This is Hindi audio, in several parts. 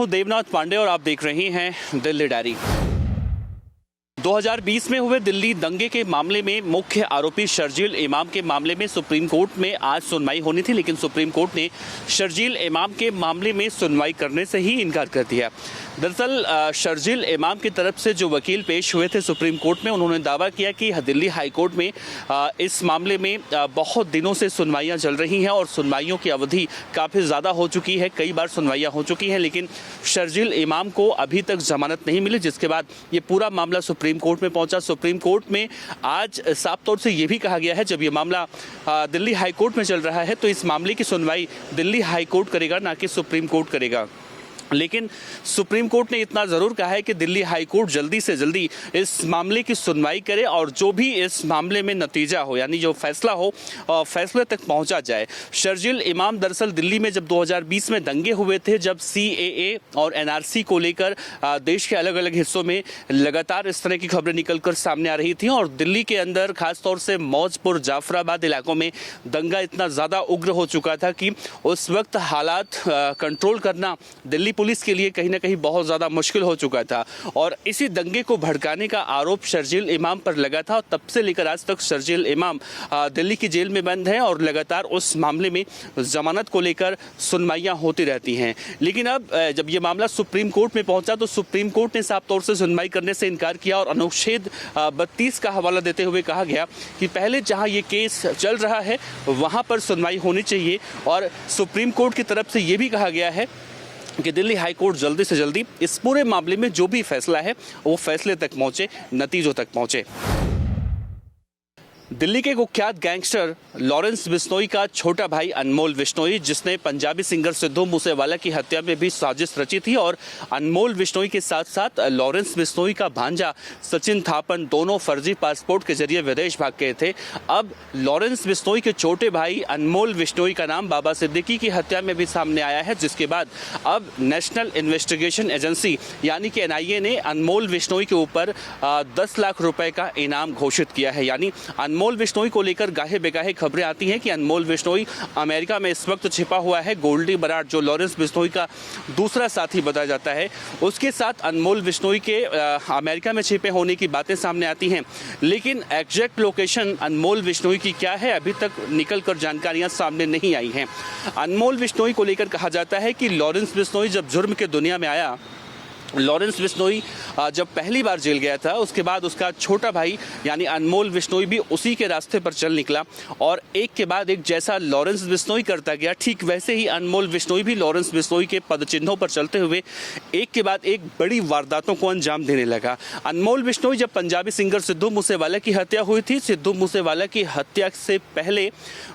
हूं देवनाथ पांडे और आप देख रहे हैं दिल्ली डायरी। 2020 में हुए दिल्ली दंगे के मामले में मुख्य आरोपी शर्जील इमाम के मामले में सुप्रीम कोर्ट में आज सुनवाई होनी थी, लेकिन सुप्रीम कोर्ट ने शर्जील इमाम के मामले में सुनवाई करने से ही इनकार कर दिया। दरअसल शर्जील इमाम की तरफ से जो वकील पेश हुए थे सुप्रीम कोर्ट में, उन्होंने दावा किया कि दिल्ली हाई कोर्ट में इस मामले में बहुत दिनों से सुनवाइयां चल रही हैं और सुनवाइयों की अवधि काफ़ी ज़्यादा हो चुकी है, कई बार सुनवाइयां हो चुकी हैं, लेकिन शर्जील इमाम को अभी तक जमानत नहीं मिली, जिसके बाद ये पूरा मामला सुप्रीम कोर्ट में पहुंचा। सुप्रीम कोर्ट में आज साफ तौर से ये भी कहा गया है, जब ये मामला दिल्ली हाई कोर्ट में चल रहा है तो इस मामले की सुनवाई दिल्ली हाई कोर्ट करेगा, ना कि सुप्रीम कोर्ट करेगा। लेकिन सुप्रीम कोर्ट ने इतना ज़रूर कहा है कि दिल्ली हाई कोर्ट जल्दी से जल्दी इस मामले की सुनवाई करे और जो भी इस मामले में नतीजा हो, यानी जो फैसला हो, फैसले तक पहुंचा जाए। शर्जील इमाम दरअसल दिल्ली में जब 2020 में दंगे हुए थे, जब CAA और NRC को लेकर देश के अलग अलग हिस्सों में लगातार इस तरह की खबरें निकलकर सामने आ रही थी और दिल्ली के अंदर खासतौर से मौजपुर, जाफराबाद इलाकों में दंगा इतना ज़्यादा उग्र हो चुका था कि उस वक्त हालात कंट्रोल करना दिल्ली पुलिस के लिए कहीं ना कहीं बहुत ज़्यादा मुश्किल हो चुका था। और इसी दंगे को भड़काने का आरोप शर्जील इमाम पर लगा था और तब से लेकर आज तक शर्जील इमाम दिल्ली की जेल में बंद है और लगातार उस मामले में जमानत को लेकर सुनवाइयां होती रहती हैं। लेकिन अब जब ये मामला सुप्रीम कोर्ट में पहुंचा तो सुप्रीम कोर्ट ने साफ तौर से सुनवाई करने से इनकार किया और अनुच्छेद 32 का हवाला देते हुए कहा गया कि पहले जहां ये केस चल रहा है वहां पर सुनवाई होनी चाहिए। और सुप्रीम कोर्ट की तरफ से ये भी कहा गया है कि दिल्ली हाई कोर्ट जल्दी से जल्दी इस पूरे मामले में जो भी फैसला है वो फैसले तक पहुंचे, नतीजों तक पहुंचे। दिल्ली के कुख्यात गैंगस्टर लॉरेंस बिश्नोई का छोटा भाई अनमोल बिश्नोई, जिसने पंजाबी सिंगर सिद्धू मूसेवाला की हत्या में भी साजिश रची थी, और अनमोल बिश्नोई के साथ साथ लॉरेंस बिश्नोई का भांजा सचिन थापन दोनों फर्जी पासपोर्ट के जरिए विदेश भाग गए थे। अब लॉरेंस बिश्नोई के छोटे भाई अनमोल बिश्नोई का नाम बाबा सिद्दीकी की हत्या में भी सामने आया है, जिसके बाद अब नेशनल इन्वेस्टिगेशन एजेंसी यानी कि NIA ने अनमोल बिश्नोई के ऊपर 10 लाख रुपए का इनाम घोषित किया है। यानी अनमोल बिश्नोई को लेकर गाहे बेगाहे खबरें आती हैं कि अनमोल बिश्नोई अमेरिका में इस वक्त छिपा हुआ है। गोल्डी बराड, जो लॉरेंस बिश्नोई का दूसरा साथी बताया जाता है, उसके साथ अनमोल बिश्नोई के अमेरिका में छिपे होने की बातें सामने आती हैं, लेकिन एग्जैक्ट लोकेशन अनमोल बिश्नोई की क्या है अभी तक निकल कर जानकारियां सामने नहीं आई हैं। अनमोल बिश्नोई को लेकर कहा जाता है कि लॉरेंस बिश्नोई जब जुर्म के दुनिया में आया, लॉरेंस बिश्नोई जब पहली बार जेल गया था, उसके बाद उसका छोटा भाई यानी अनमोल बिश्नोई भी उसी के रास्ते पर चल निकला और एक के बाद एक जैसा लॉरेंस बिश्नोई करता गया, ठीक वैसे ही अनमोल बिश्नोई भी लॉरेंस बिश्नोई के पदचिन्हों पर चलते हुए एक के बाद एक बड़ी वारदातों को अंजाम देने लगा। अनमोल बिश्नोई जब पंजाबी सिंगर सिद्धू मूसेवाला की हत्या हुई थी, सिद्धू मूसेवाला की हत्या से पहले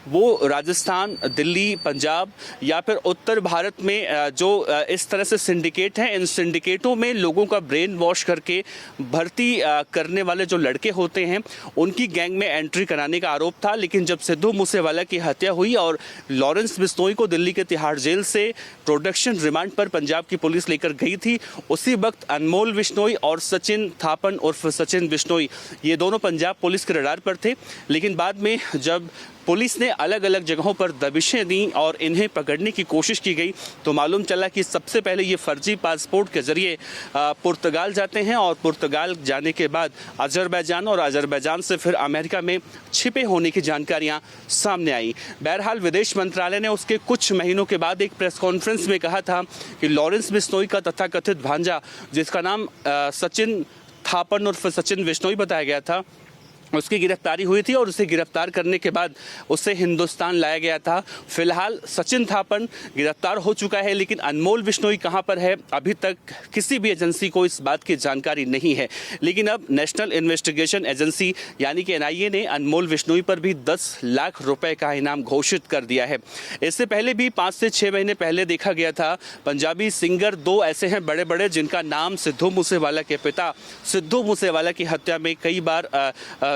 वो राजस्थान, दिल्ली, पंजाब या फिर उत्तर भारत में जो इस तरह से सिंडिकेट हैं, इन सिंडिकेटों में लोगों का ब्रेन वॉश करके भर्ती करने वाले जो लड़के होते हैं उनकी गैंग में एंट्री कराने का आरोप था। लेकिन जब सिद्धू मूसेवाला की हत्या हुई और लॉरेंस बिश्नोई को दिल्ली के तिहाड़ जेल से प्रोडक्शन रिमांड पर पंजाब की पुलिस लेकर गई थी, उसी वक्त अनमोल बिश्नोई और सचिन थापन उर्फ सचिन बिश्नोई ये दोनों पंजाब पुलिस के रडार पर थे। लेकिन बाद में जब पुलिस ने अलग अलग जगहों पर दबिशें दी और इन्हें पकड़ने की कोशिश की गई तो मालूम चला कि सबसे पहले ये फर्जी पासपोर्ट के जरिए पुर्तगाल जाते हैं और पुर्तगाल जाने के बाद अजरबैजान और अजरबैजान से फिर अमेरिका में छिपे होने की जानकारियां सामने आई। बहरहाल विदेश मंत्रालय ने उसके कुछ महीनों के बाद एक प्रेस कॉन्फ्रेंस में कहा था कि लॉरेंस बिश्नोई का तथाकथित भांजा, जिसका नाम सचिन थापन उर्फ सचिन बिश्नोई बताया गया था, उसकी गिरफ्तारी हुई थी और उसे गिरफ्तार करने के बाद उसे हिंदुस्तान लाया गया था। फिलहाल सचिन थापन गिरफ्तार हो चुका है, लेकिन अनमोल बिश्नोई कहां पर है अभी तक किसी भी एजेंसी को इस बात की जानकारी नहीं है। लेकिन अब नेशनल इन्वेस्टिगेशन एजेंसी यानी कि NIA ने अनमोल बिश्नोई पर भी 10 लाख रुपए का इनाम घोषित कर दिया है। इससे पहले भी 5 से 6 महीने पहले देखा गया था, पंजाबी सिंगर 2 ऐसे हैं बड़े बड़े जिनका नाम सिद्धू मूसेवाला के पिता सिद्धू मूसेवाला की हत्या में कई बार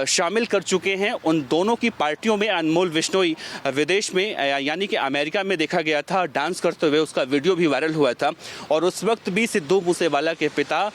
शामिल कर चुके हैं। उन दोनों की पार्टियों में अनमोल विश्नोई विदेश में यानी कि अमेरिका में देखा गया था डांस करते हुए, उसका वीडियो भी वायरल हुआ था। और उस वक्त भी सिद्धू मूसेवाला के पिता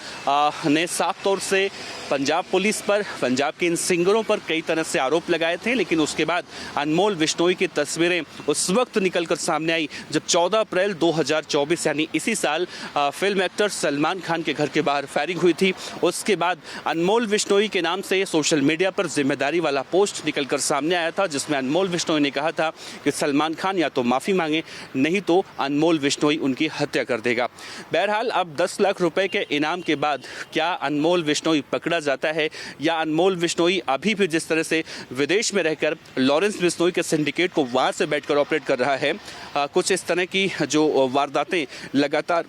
ने साफ तौर से पंजाब पुलिस पर, पंजाब के इन सिंगरों पर कई तरह से आरोप लगाए थे। लेकिन उसके बाद अनमोल विश्नोई की तस्वीरें उस वक्त निकलकर सामने आई जब 14 अप्रैल 2024 यानी इसी साल फिल्म एक्टर सलमान खान के घर के बाहर फायरिंग हुई थी। उसके बाद अनमोल विश्नोई के नाम से सोशल मीडिया पर जिम्मेदारी वाला पोस्ट निकलकर सामने आया था, जिसमें अनमोल विश्नोई ने कहा था कि सलमान खान या तो माफ़ी मांगे, नहीं तो अनमोल विश्नोई उनकी हत्या कर देगा। बहरहाल अब 10 लाख रुपए के इनाम के बाद क्या अनमोल विश्नोई पकड़ा जाता है, या अनमोल विश्नोई अभी भी जिस तरह से विदेश में रहकर लॉरेंस बिश्नोई के सिंडिकेट को वहां से बैठकर ऑपरेट कर रहा है, कुछ इस तरह की जो वारदातें लगातार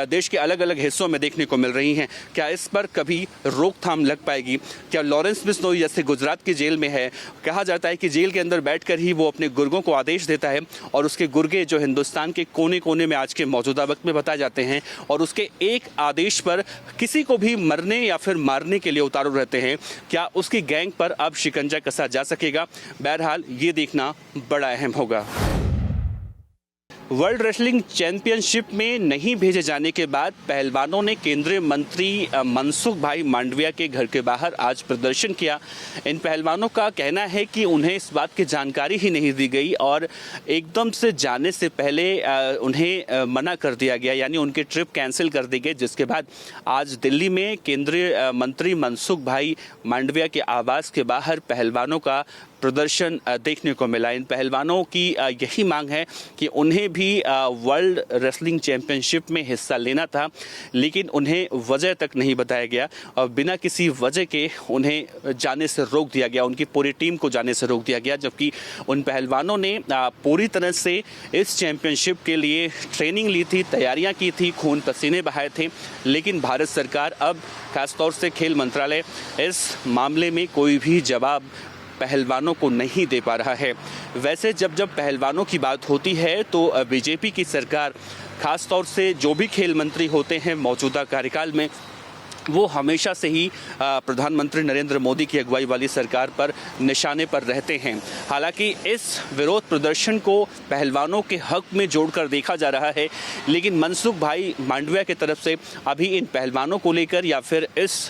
देश के अलग अलग हिस्सों में देखने को मिल रही हैं, क्या इस पर कभी रोकथाम लग पाएगी? क्या लॉरेंस बिश्नोई जैसे गुजरात की जेल में है, कहा जाता है कि जेल के अंदर बैठकर ही वो अपने गुर्गों को आदेश देता है और उसके गुर्गे जो हिंदुस्तान के कोने कोने में आज के मौजूदा वक्त में बताए जाते हैं और उसके एक आदेश पर किसी को भी मरने या फिर मारने के लिए उतारू रहते हैं, क्या उसकी गैंग पर अब शिकंजा कसा जा सकेगा? बहरहाल ये देखना बड़ा अहम होगा। वर्ल्ड रेसलिंग चैंपियनशिप में नहीं भेजे जाने के बाद पहलवानों ने केंद्रीय मंत्री मनसुख भाई मांडविया के घर के बाहर आज प्रदर्शन किया। इन पहलवानों का कहना है कि उन्हें इस बात की जानकारी ही नहीं दी गई और एकदम से जाने से पहले उन्हें मना कर दिया गया, यानी उनकी ट्रिप कैंसिल कर दी गई। जिसके बाद आज दिल्ली में केंद्रीय मंत्री मनसुख भाई मांडविया के आवास के बाहर पहलवानों का प्रदर्शन देखने को मिला। इन पहलवानों की यही मांग है कि उन्हें भी वर्ल्ड रेसलिंग चैंपियनशिप में हिस्सा लेना था, लेकिन उन्हें वजह तक नहीं बताया गया और बिना किसी वजह के उन्हें जाने से रोक दिया गया, उनकी पूरी टीम को जाने से रोक दिया गया। जबकि उन पहलवानों ने पूरी तरह से इस चैंपियनशिप के लिए ट्रेनिंग ली थी, तैयारियां की थी, खून पसीने बहाए थे, लेकिन भारत सरकार अब खासतौर से खेल मंत्रालय इस मामले में कोई भी जवाब पहलवानों को नहीं दे पा रहा है। वैसे जब पहलवानों की बात होती है तो बीजेपी की सरकार, खास तौर से जो भी खेल मंत्री होते हैं मौजूदा कार्यकाल में, वो हमेशा से ही प्रधानमंत्री नरेंद्र मोदी की अगुवाई वाली सरकार पर निशाने पर रहते हैं। हालांकि इस विरोध प्रदर्शन को पहलवानों के हक में जोड़कर देखा जा रहा है, लेकिन मनसुख भाई मांडविया की तरफ से अभी इन पहलवानों को लेकर या फिर इस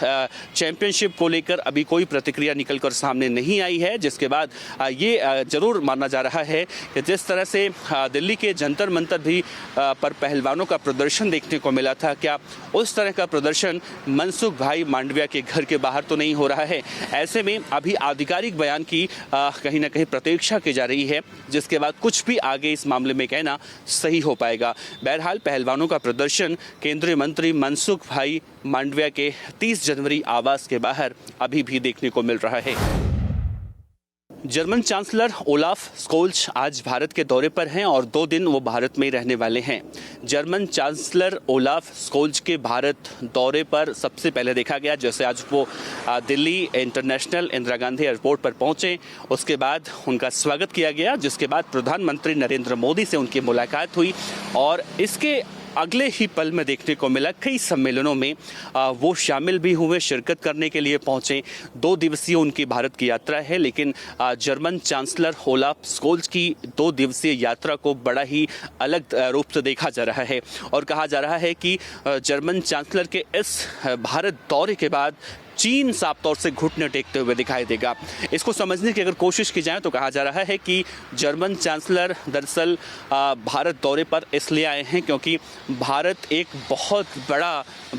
चैंपियनशिप को लेकर अभी कोई प्रतिक्रिया निकलकर सामने नहीं आई है। जिसके बाद ये जरूर माना जा रहा है कि जिस तरह से दिल्ली के जंतर मंतर भी पर पहलवानों का प्रदर्शन देखने को मिला था, क्या उस तरह का प्रदर्शन मनसुख भाई मांडविया के घर के बाहर तो नहीं हो रहा है? ऐसे में अभी आधिकारिक बयान की कहीं ना कहीं प्रतीक्षा की जा रही है, जिसके बाद कुछ भी आगे इस मामले में कहना सही हो पाएगा। बहरहाल पहलवानों का प्रदर्शन केंद्रीय मंत्री मनसुख भाई मांडविया के 30 जनवरी आवास के बाहर अभी भी देखने को मिल रहा है। जर्मन चांसलर ओलाफ स्कोल्ज आज भारत के दौरे पर हैं और 2 दिन वो भारत में रहने वाले हैं। जर्मन चांसलर ओलाफ स्कोल्ज के भारत दौरे पर सबसे पहले देखा गया जैसे आज वो दिल्ली इंटरनेशनल इंदिरा गांधी एयरपोर्ट पर पहुंचे, उसके बाद उनका स्वागत किया गया, जिसके बाद प्रधानमंत्री नरेंद्र मोदी से उनकी मुलाकात हुई और इसके अगले ही पल में देखने को मिला कई सम्मेलनों में वो शामिल भी हुए, शिरकत करने के लिए पहुंचे। 2 दिवसीय उनकी भारत की यात्रा है, लेकिन जर्मन चांसलर ओलाफ स्कोल्ज की 2 दिवसीय यात्रा को बड़ा ही अलग रूप से देखा जा रहा है और कहा जा रहा है कि जर्मन चांसलर के इस भारत दौरे के बाद चीन साफ तौर से घुटने टेकते हुए दिखाई देगा। इसको समझने की अगर कोशिश की जाए तो कहा जा रहा है कि जर्मन चांसलर दरअसल भारत दौरे पर इसलिए आए हैं क्योंकि भारत एक बहुत बड़ा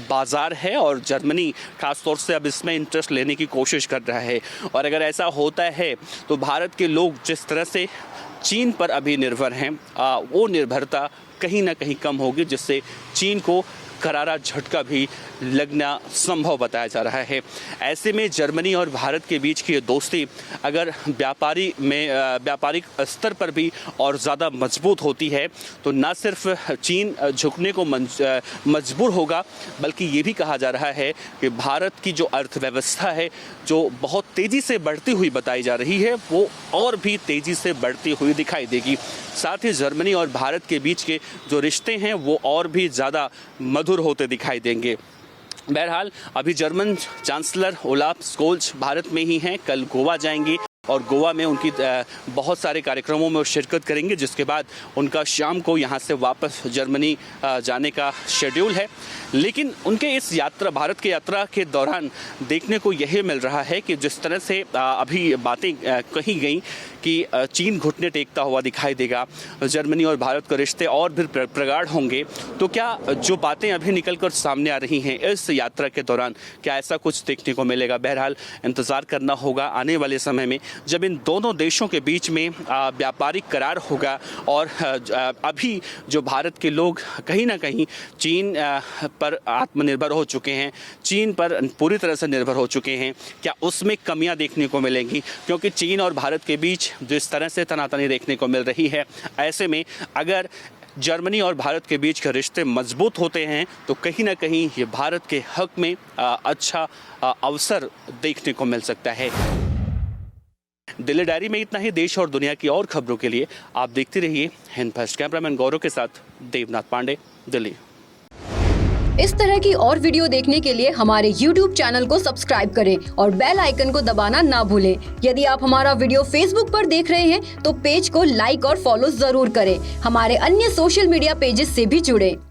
बाज़ार है और जर्मनी खास तौर से अब इसमें इंटरेस्ट लेने की कोशिश कर रहा है। और अगर ऐसा होता है तो भारत के लोग जिस तरह से चीन पर अभी निर्भर हैं, वो निर्भरता कहीं ना कहीं कम होगी, जिससे चीन को करारा झटका भी लगना संभव बताया जा रहा है। ऐसे में जर्मनी और भारत के बीच की ये दोस्ती अगर व्यापारिक स्तर पर भी और ज़्यादा मजबूत होती है तो न सिर्फ चीन झुकने को मजबूर होगा, बल्कि ये भी कहा जा रहा है कि भारत की जो अर्थव्यवस्था है जो बहुत तेज़ी से बढ़ती हुई बताई जा रही है, वो और भी तेज़ी से बढ़ती हुई दिखाई देगी। साथ ही जर्मनी और भारत के बीच के जो रिश्ते हैं वो और भी ज़्यादा मधुर होते दिखाई देंगे। बहरहाल अभी German chancellor Olaf Scholz Bharat में ही हैं, कल गोवा जाएंगे और गोवा में उनकी बहुत सारे कार्यक्रमों में वो शिरकत करेंगे, जिसके बाद उनका शाम को यहाँ से वापस जर्मनी जाने का शेड्यूल है। लेकिन उनके इस यात्रा, भारत की यात्रा के दौरान देखने को यही मिल रहा है कि जिस तरह से अभी बातें कही गई कि चीन घुटने टेकता हुआ दिखाई देगा, जर्मनी और भारत के रिश्ते और भी प्रगाढ़ होंगे, तो क्या जो बातें अभी निकल कर सामने आ रही हैं इस यात्रा के दौरान, क्या ऐसा कुछ देखने को मिलेगा? बहरहाल इंतज़ार करना होगा आने वाले समय में, जब इन दोनों देशों के बीच में व्यापारिक करार होगा और अभी जो भारत के लोग कहीं ना कहीं चीन पर आत्मनिर्भर हो चुके हैं, चीन पर पूरी तरह से निर्भर हो चुके हैं, क्या उसमें कमियां देखने को मिलेंगी? क्योंकि चीन और भारत के बीच जिस तरह से तनातनी देखने को मिल रही है, ऐसे में अगर जर्मनी और भारत के बीच के रिश्ते मजबूत होते हैं तो कहीं ना कहीं ये भारत के हक में अच्छा अवसर देखने को मिल सकता है। दिल्ली डायरी में इतना ही। देश और दुनिया की और खबरों के लिए आप देखते रहिए हिंद फर्स्ट। कैमरामैन गौरव के साथ देवनाथ पांडे, दिल्ली। इस तरह की और वीडियो देखने के लिए हमारे YouTube चैनल को सब्सक्राइब करें और बेल आइकन को दबाना ना भूलें। यदि आप हमारा वीडियो Facebook पर देख रहे हैं तो पेज को लाइक और फॉलो जरूर करें। हमारे अन्य सोशल मीडिया पेजेस से भी जुड़ें।